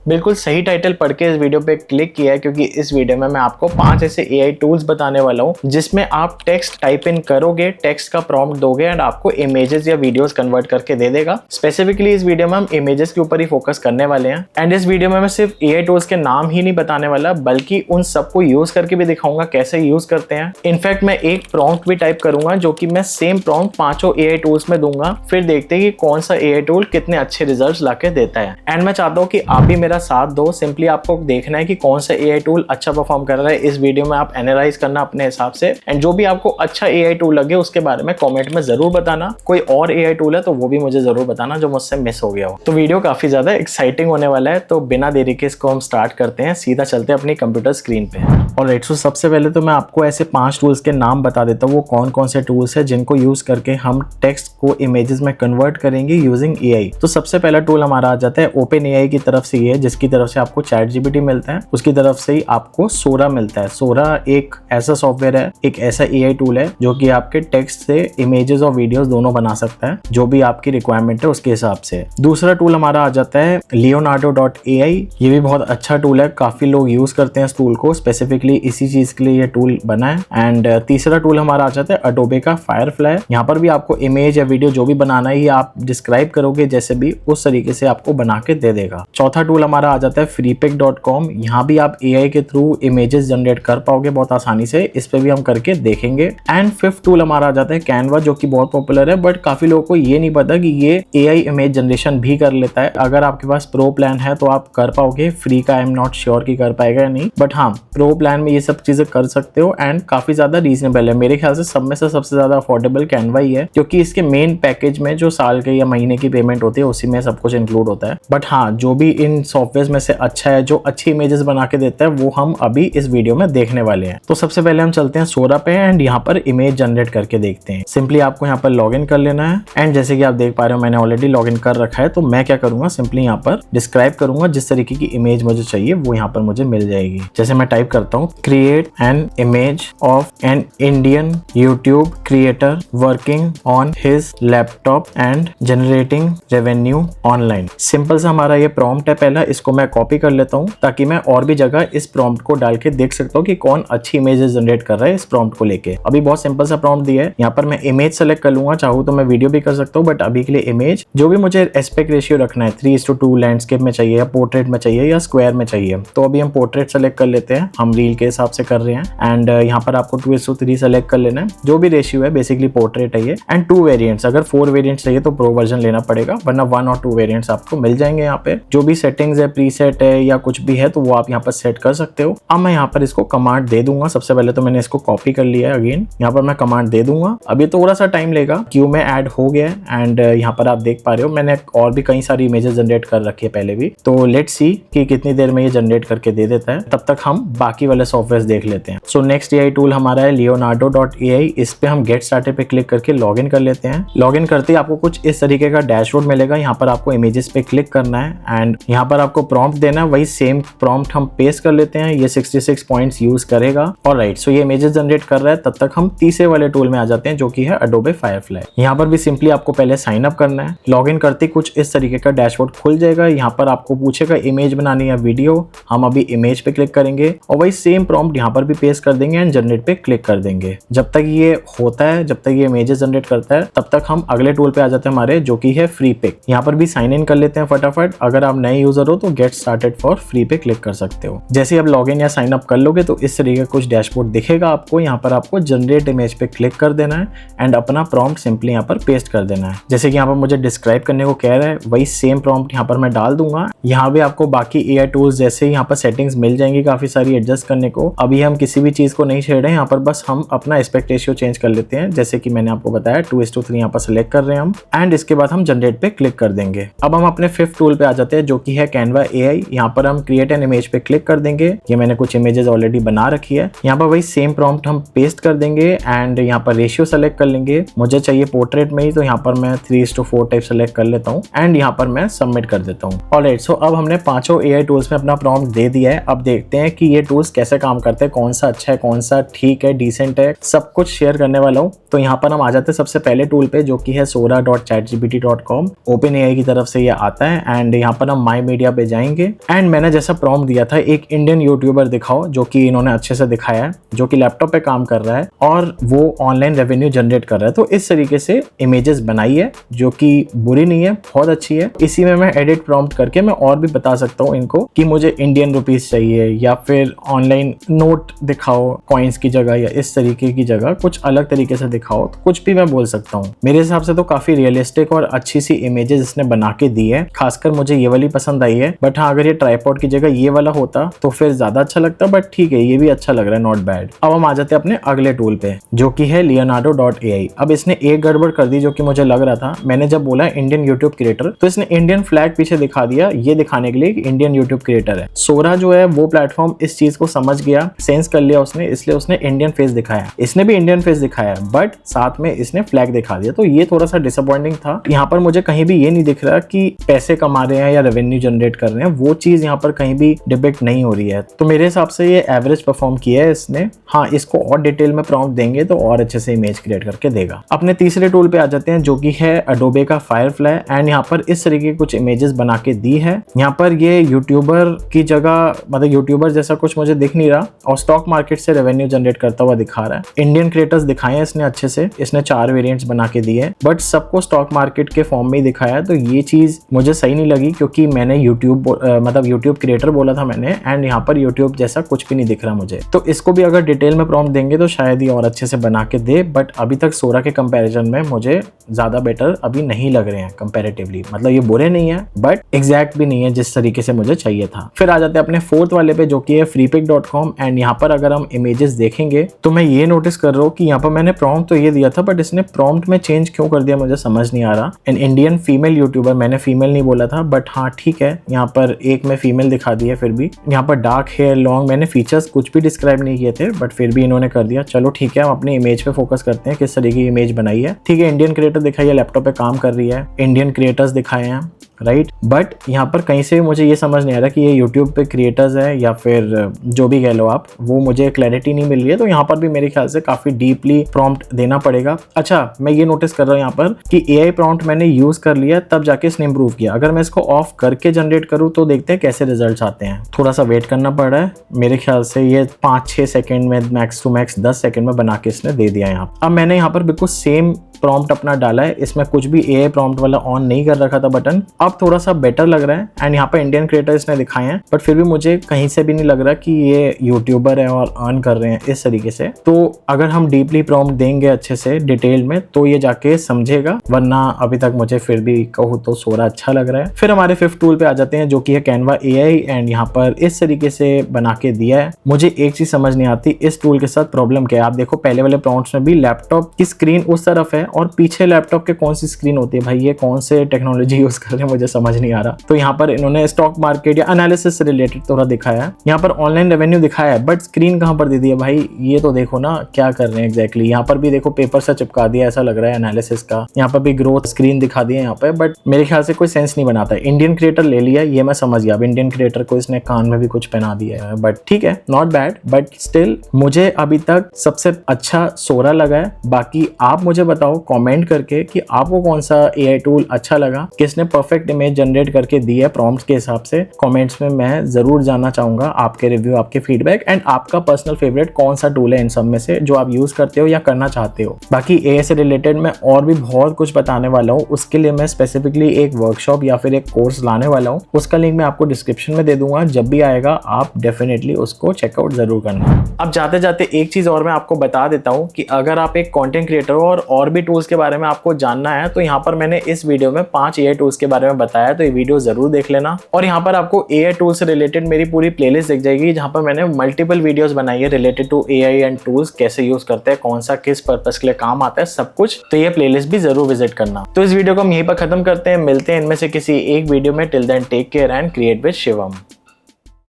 बिल्कुल सही टाइटल पढ़ के इस वीडियो पे क्लिक किया है, क्योंकि इस वीडियो में मैं आपको 5 ऐसे AI टूल्स बताने वाला हूँ जिसमें आप टेक्स्ट टाइप इन करोगे, टेक्स्ट का प्रॉम्प्ट दोगे एंड आपको इमेजेस या वीडियोस कन्वर्ट करके दे देगा। स्पेसिफिकली इस वीडियो में हम इमेजेस के ऊपर ही फोकस करने वाले हैं एंड इस वीडियो में मैं सिर्फ AI टूल्स के नाम ही नहीं बताने वाला, बल्कि उन सबको यूज करके भी दिखाऊंगा कैसे यूज करते हैं। इनफैक्ट मैं एक प्रॉम्प्ट भी टाइप करूंगा जो कि मैं सेम प्रॉम्प्ट 5 AI टूल्स में दूंगा, फिर देखते हैं कि कौन सा AI टूल कितने अच्छे रिजल्ट्स लाके देता है। एंड मैं चाहता हूँ कि आप भी मेरा साथ दो। सिंपली आपको देखना है कि कौन सा AI टूल अच्छा परफॉर्म कर रहा है, इस वीडियो में आप एनालाइज करना अपने हिसाब से एंड जो भी आपको अच्छा AI टूल लगे उसके बारे में कमेंट में जरूर बताना। कोई और AI टूल है तो वो भी मुझे जरूर बताना जो मुझसे मिस हो गया हो। तो वीडियो काफी ज्यादा एक्साइटिंग होने वाला है, तो बिना देरी के इसको हम स्टार्ट करते हैं, सीधा चलते हैं अपनी कंप्यूटर स्क्रीन पे। ऑलराइट, सो सबसे पहले तो मैं आपको ऐसे 5 टूल्स के नाम बता देता हूँ, वो कौन कौन से टूल्स है जिनको यूज करके हम टेक्स्ट को इमेजेस में कन्वर्ट करेंगे यूजिंग AI। तो सबसे पहला टूल हमारा आ जाता है OpenAI की तरफ से, ये जिसकी तरफ से आपको ChatGPT मिलता है, उसकी तरफ से ही आपको सोरा मिलता है। सोरा एक ऐसा सॉफ्टवेयर है, एक ऐसा AI टूल है जो कि आपके टेक्स्ट से इमेजेस और वीडियोस दोनों बना सकता है, जो भी आपकी रिक्वायरमेंट है उसके हिसाब से। दूसरा टूल हमारा आ जाता है Leonardo.ai। ये भी बहुत अच्छा टूल है, काफी लोग यूज करते हैं इस टूल को, स्पेसिफिकली इसी चीज के लिए ये टूल बना है। एंड तीसरा टूल हमारा आ जाता है Adobe का Firefly। यहाँ पर भी आपको इमेज या वीडियो जो भी बनाना है, ये आप डिस्क्राइब करोगे जैसे भी, उस तरीके से आपको बना के दे देगा। चौथा टूल हमारा आ जाता है freepik.com। यहाँ भी आप AI के थ्रू इमेजेस जनरेट कर पाओगे बहुत आसानी से, इस पे भी हम करके देखेंगे। एंड फिफ्थ टूल हमारा आ जाता है Canva, जो कि बहुत पॉपुलर है, बट काफी लोगों को ये नहीं पता कि ये AI इमेज जनरेशन भी कर लेता है। अगर आपके पास प्रो प्लान है तो आप कर पाओगे, फ्री का आई एम नॉट श्योर कि कर पाएगा या नहीं, बट हाँ प्रो प्लान में ये सब चीजें कर सकते हो एंड काफी ज्यादा रीजनेबल है। मेरे ख्याल से सब में से सबसे ज्यादा अफोर्डेबल Canva ही है, क्योंकि इसके मेन पैकेज में जो साल के या महीने की पेमेंट होती है उसी में सब कुछ इंक्लूड होता है। बट हाँ, जो भी इन सॉफ्टवेयर में से अच्छा है, जो अच्छी इमेजेस बना के देता है, वो हम अभी इस वीडियो में देखने वाले हैं। तो सबसे पहले हम चलते हैं सोरा पे एंड यहाँ पर इमेज जनरेट करके देखते हैं। सिंपली आपको यहाँ पर लॉग इन कर लेना है एंड जैसे कि आप देख पा रहे हो मैंने ऑलरेडी लॉग इन कर रखा है। तो मैं क्या करूंगा, सिंपली यहाँ पर डिस्क्राइब करूंगा जिस तरीके की इमेज मुझे चाहिए वो यहाँ पर मुझे मिल जाएगी। जैसे मैं टाइप करता हूँ, create an image of an Indian YouTube creator working on his laptop and generating revenue online. Simple सा हमारा ये प्रॉम्प्ट है पहला, इसको मैं कॉपी कर लेता हूँ ताकि मैं और भी जगह इस प्रॉम्प्ट को डाल के देख सकता हूँ कि कौन अच्छी इमेजेस जनरेट कर रहा है इस प्रॉम्प्ट को लेके। अभी बहुत सिंपल सा प्रॉम्प्ट दिया है, यहाँ पर मैं इमेज सेलेक्ट कर लूंगा, चाहूँ तो मैं वीडियो भी कर सकता हूँ, बट अभी के लिए इमेज। जो भी मुझे एस्पेक्ट रेशियो रखना है, 3:2 लैंडस्केप में चाहिए या पोर्ट्रेट में चाहिए या स्क्वायर में चाहिए, तो अभी हम पोर्ट्रेट सेलेक्ट कर लेते हैं, हम रील के हिसाब से कर रहे हैं। एंड यहाँ पर आपको 2:3 सेलेक्ट कर लेना है, जो भी रेशियो है, बेसिकली पोर्ट्रेट है ये। एंड 2 वेरिएंट्स, अगर 4 वेरिएंट्स चाहिए तो प्रो वर्जन लेना पड़ेगा, वरना 1 और 2 वेरिएंट्स आपको मिल जाएंगे। यहाँ पे जो भी सेटिंग्स है, प्रीसेट है या कुछ भी है, तो वो आप यहाँ पर सेट कर सकते हो। अब मैं यहाँ पर इसको कमांड दे दूंगा। सबसे पहले तो मैंने इसको कॉपी कर लिया है, अगेन यहाँ पर मैं कमांड दे दूंगा। अभी थोड़ा सा टाइम लेगा, क्यू में ऐड हो गया है एंड यहाँ पर आप देख पा रहे हो मैंने और भी कई सारी इमेजेस जनरेट कर रखी है पहले भी। तो लेट्स सी कि कितनी देर में ये जनरेट करके दे देता है, तब तक हम बाकी वाले सॉफ्टवेयर देख लेते हैं। सो नेक्स्ट AI टूल हमारा है Leonardo.ai। इस पे हम गेट स्टार्टेड पे क्लिक करके लॉग इन कर लेते हैं। लॉग इन करते ही आपको कुछ इस तरीके का डैशबोर्ड मिलेगा। यहाँ पर आपको इमेजेस पे क्लिक करना है एंड यहाँ पर आपको प्रॉम्प्ट देना है, वही सेम प्रॉम्प्ट हम पेस्ट कर लेते हैं। ये 66 पॉइंट्स यूज करेगा। ऑलराइट, सो ये इमेजेस जनरेट कर रहा है, तब तक हम तीसरे वाले टूल में आ जाते हैं जो कि है Adobe Firefly। यहाँ पर भी सिंपली आपको पहले साइन अप करना है। लॉग इन करते कुछ इस तरीके का डैशबोर्ड खुल जाएगा। यहाँ पर आपको पूछेगा इमेज बनानी है वीडियो, हम अभी इमेज पे क्लिक करेंगे और वही सेम प्रॉम्प्ट यहाँ पर भी पेस्ट कर देंगे एंड जनरेट पे क्लिक कर देंगे। जब तक ये होता है, जब तक ये इमेजेस जनरेट करता है, तब तक हम अगले टूल पे आ जाते हैं हमारे, जो कि है freepik। यहाँ पर भी साइन इन कर लेते हैं फटाफट। अगर आप नए यूजर हो तो गेट स्टार्टेड फॉर फ्री पे क्लिक कर सकते हो। जैसे आप लॉग इन या साइन अप कर लोगे तो इस तरीके का कुछ डैशबोर्ड दिखेगा आपको। यहाँ पर आपको जनरेट इमेज पे क्लिक कर देना है एंड अपना प्रॉम्प्ट सिंपली यहाँ पर पेस्ट कर देना है। जैसे कि यहाँ पर मुझे डिस्क्राइब करने को कह रहा है, वही सेम प्रॉम्प्ट यहाँ पर मैं डाल दूंगा। यहाँ भी आपको बाकी AI टूल्स जैसे यहाँ पर सेटिंग्स मिल जाएंगी काफी सारी एडजस्ट करने को। अभी हम किसी भी चीज को नहीं छेड़ रहे हैं, यहाँ पर बस हम अपना एस्पेक्ट रेशियो चेंज कर लेते हैं, जैसे कि मैंने आपको बताया 2:3 यहाँ पर सिलेक्ट कर रहे हैं हम एंड इसके बाद हम जनरेट पे क्लिक कर देंगे। अब हम अपने फिफ्थ टूल पे आ जाते हैं जो कि है Canva AI। यहाँ पर हम क्रिएट एन इमेज पे क्लिक कर देंगे। ये मैंने कुछ इमेजेस ऑलरेडी बना रखी है। यहाँ पर वही सेम प्रॉम्प्ट हम पेस्ट कर देंगे एंड यहाँ पर रेशियो सेलेक्ट कर लेंगे। मुझे चाहिए पोर्ट्रेट में ही, तो यहाँ पर मैं 3:4 टाइप सेलेक्ट कर लेता हूँ एंड यहाँ पर मैं सबमिट कर देता हूँ। ऑलराइट, सो अब हमने पांचों AI टूल्स में अपना प्रॉम्प्ट दे दिया है। अब देखते हैं कि ये टूल्स कैसे काम करते हैं, कौन सा अच्छा है, कौन सा ठीक है, डिसेंट है, सब कुछ शेयर करने वाला हूँ। तो यहाँ पर हम आ जाते हैं सबसे पहले टूल पे जो कि है sora.chatgpt.com। OpenAI की तरफ से ये आता है एंड यहाँ पर हम माई मीडिया मीडिया पे जाएंगे एंड मैंने जैसा प्रॉम्प्ट दिया था, एक इंडियन यूट्यूबर दिखाओ, जो कि इन्होंने अच्छे से दिखाया है, जो कि लैपटॉप पे काम कर रहा है और वो ऑनलाइन रेवेन्यू जनरेट कर रहा है। तो इस तरीके से इमेजेस बनाई है, जो कि बुरी नहीं है, बहुत अच्छी है। इसी में मैं एडिट प्रॉम्प्ट करके मैं और भी बता सकता हूँ इनको कि मुझे इंडियन रुपीस चाहिए या फिर ऑनलाइन नोट दिखाओ कॉइन्स की जगह, या इस तरीके की जगह कुछ अलग तरीके से दिखाओ, तो कुछ भी मैं बोल सकता हूँ। मेरे हिसाब से तो काफी रियलिस्टिक और अच्छी सी इमेजेस इसने बना के दी है, खासकर मुझे ये वाली पसंद आई है। बट हाँ, अगर ये ट्राइपॉड की जगह ये वाला होता तो फिर ज्यादा अच्छा लगता, बट ठीक है, ये भी अच्छा लग रहा है, नॉट बैड। अब हम आ जाते हैं अपने अगले टूल पे, जो कि है Leonardo.ai। अब इसने एक गड़बड़ कर दी जो कि मुझे लग रहा था। मैंने जब बोला इंडियन यूट्यूब क्रिएटर, तो इसने इंडियन फ्लैग पीछे दिखा दिया, ये दिखाने के लिए कि इंडियन यूट्यूब क्रिएटर है। सोरा जो है वो प्लेटफॉर्म इस चीज को समझ गया, सेंस कर लिया उसने, इसलिए उसने इंडियन फेस दिखाया। इसने भी इंडियन फेस दिखाया, बट साथ में इसने फ्लैग दिखा दिया, तो ये थोड़ा सा डिसअपॉइंटिंग था। यहाँ पर मुझे कहीं भी ये नहीं दिख रहा कि पैसे कमा रहे हैं या रेवेन्यू जनरेट कर रहे हैं, वो चीज यहाँ पर कहीं भी डिपिक्ट नहीं हो रही है। तो मेरे हिसाब से ये एवरेज परफॉर्म किया है इसने। हाँ, इसको और डिटेल में प्रॉम्प्ट देंगे तो और अच्छे से इमेज क्रिएट करके देगा। अपने तीसरे टूल पे आ जाते हैं, जो कि है अडोबे का फायरफ्लाई। एंड यहाँ पर इस तरीके की कुछ इमेजेस बना के दी है। यहाँ पर ये यूट्यूबर की जगह, मतलब यूट्यूबर जैसा कुछ मुझे दिख नहीं रहा, और स्टॉक मार्केट से रेवेन्यू जनरेट करता हुआ दिखा रहा है। इंडियन क्रिएटर्स दिखाए हैं इसने अच्छे से, इसने 4 वेरिएंट्स बना के दिए, बट सबको स्टॉक मार्केट के फॉर्म में ही दिखाया है। तो ये चीज मुझे सही नहीं लगी, क्योंकि मैंने यूट्यूब क्रिएटर बोला था मैंने, एंड यहाँ पर यूट्यूब जैसा कुछ भी नहीं दिख रहा मुझे। तो इसको भी अगर डिटेल में प्रॉम्प्ट देंगे तो शायद ये और अच्छे से बना के दे, बट अभी तक सोरा के कंपैरिजन में मुझे ज्यादा बेटर अभी नहीं लग रहे हैं कंपैरेटिवली। मतलब ये बुरे नहीं है, बट एग्जैक्ट भी नहीं है जिस तरीके से मुझे चाहिए था। फिर आ जाते हैं अपने फोर्थ वाले पे, जो कि है freepik.com। एंड यहाँ पर अगर हम इमेजेस देखेंगे तो मैं ये नोटिस कर रहा हूँ कि यहाँ पर मैंने प्रॉम्प्ट तो ये दिया था, बट इसने प्रॉम्प्ट में चेंज क्यों कर दिया मुझे समझ नहीं आ रहा। एन इंडियन फीमेल यूट्यूबर, मैंने फीमेल नहीं बोला था, बट हाँ ठीक है, यहाँ पर एक में फीमेल दिखा दी है। फिर भी यहाँ पर डार्क हेयर, लॉन्ग, मैंने फीचर्स कुछ भी डिस्क्राइब नहीं किए थे, बट फिर भी इन्होंने कर दिया। चलो ठीक है, हम अपनी इमेज पे फोकस करते हैं, किस तरीके की इमेज बनाई है। ठीक है, इंडियन क्रिएटर दिखाई है, लैपटॉप पे काम कर रही है, इंडियन क्रिएटर्स दिखाए हैं, राइट। बट यहाँ पर कहीं से मुझे ये समझ नहीं आ रहा कि ये यूट्यूब पे क्रिएटर्स है या फिर जो भी कह लो आप, वो मुझे क्लैरिटी नहीं मिल रही है। तो यहाँ पर भी मेरे ख्याल से काफी डीपली प्रॉम्प्ट देना पड़ेगा। अच्छा, मैं ये नोटिस कर रहा हूँ यहाँ पर कि AI प्रॉम्प्ट मैंने यूज कर लिया, तब जाके इसने इंप्रूव किया। अगर मैं इसको ऑफ करके जनरेट करूँ तो देखते हैं कैसे रिजल्ट आते हैं। थोड़ा सा वेट करना पड़ रहा है, मेरे ख्याल से ये 5-6 सेकेंड में, मैक्स टू मैक्स 10 सेकेंड में बना के इसने दे दिया। यहाँ अब मैंने यहाँ पर बिल्कुल सेम प्रॉम्प्ट अपना डाला है, इसमें कुछ भी AI प्रॉम्प्ट वाला ऑन नहीं कर रखा था बटन। अब थोड़ा सा बेटर लग रहा है। एंड यहाँ पर इंडियन क्रिएटर्स ने दिखाए हैं, बट फिर भी मुझे कहीं से भी नहीं लग रहा कि ये यूट्यूबर है और अर्न कर रहे हैं इस तरीके से। तो अगर हम डीपली प्रॉम्प्ट देंगे अच्छे से डिटेल में तो ये जाके समझेगा, वरना अभी तक मुझे फिर भी कहूँ तो सोरा अच्छा लग रहा है। फिर हमारे फिफ्थ टूल पे आ जाते हैं, जो कि है कैनवा AI। एंड यहाँ पर इस तरीके से बना के दिया है। मुझे एक चीज समझ नहीं आती इस टूल के साथ प्रॉब्लम क्या है। आप देखो पहले वाले प्रॉम्प्ट्स में भी लैपटॉप की स्क्रीन उस तरफ है और पीछे लैपटॉप के कौन सी स्क्रीन होती है। भाई ये कौन से टेक्नोलॉजी यूज कर रहे हैं मुझे समझ नहीं आ रहा। तो यहाँ पर इन्होंने स्टॉक मार्केट या एनालिसिस से रिलेटेड थोड़ा दिखाया है, यहाँ पर ऑनलाइन रेवेन्यू दिखाया है, बट स्क्रीन कहाँ पर दे दी है भाई। ये तो देखो ना क्या कर रहे हैं एग्जैक्टली। यहाँ पर भी देखो पेपर से चिपका दिया, ऐसा लग रहा है एनालिसिस का। यहाँ पर भी ग्रोथ स्क्रीन दिखा दिया यहाँ पे, बट मेरे ख्याल से कोई सेंस नहीं बनाता। इंडियन क्रिएटर ले लिया, ये मैं समझ गया। अब इंडियन क्रिएटर को इसने कान में भी कुछ पहना दिया है, बट ठीक है, नॉट बैड। बट स्टिल मुझे अभी तक सबसे अच्छा सोरा लगा है। बाकी आप मुझे बताओ कमेंट करके कि आपको कौन सा AI टूल अच्छा लगा, किसने परफेक्ट इमेज जनरेट करके दी है प्रॉम्प्ट्स के हिसाब से। कमेंट्स में मैं जरूर जानना चाहूंगा आपके रिव्यू, आपके फीडबैक, एंड आपका पर्सनल फेवरेट कौन सा टूल है इन सब में से जो आप यूज करते हो या करना चाहते हो। बाकी AI से रिलेटेड मैं और भी बहुत कुछ बताने वाला हूँ। उसके लिए मैं स्पेसिफिकली एक वर्कशॉप या फिर एक कोर्स लाने वाला हूँ, उसका लिंक मैं आपको डिस्क्रिप्शन में दे दूंगा। जब भी आएगा आप डेफिनेटली उसको चेकआउट जरूर करना। अब जाते जाते एक चीज और मैं आपको बता देता हूँ कि अगर आप एक कंटेंट क्रिएटर हो और भी टूल्स के बारे में आपको जानना है, तो यहाँ पर मैंने इस वीडियो में 5 AI टूल्स के बारे में बताया, तो ये वीडियो जरूर देख लेना। और यहाँ पर आपको AI टूल्स से रिलेटेड मेरी पूरी प्लेलिस्ट दिख जाएगी, जहाँ पर मैंने मल्टीपल वीडियोस बनाई है related to AI and tools, कैसे यूज करते हैं, कौन सा किस पर्पस के लिए काम आता है, सब कुछ। तो ये प्लेलिस्ट भी जरूर विजिट करना। तो इस वीडियो को हम यहीं पर खत्म करते हैं, मिलते हैं इनमें से किसी एक वीडियो में। Till then take care and create with Shivam.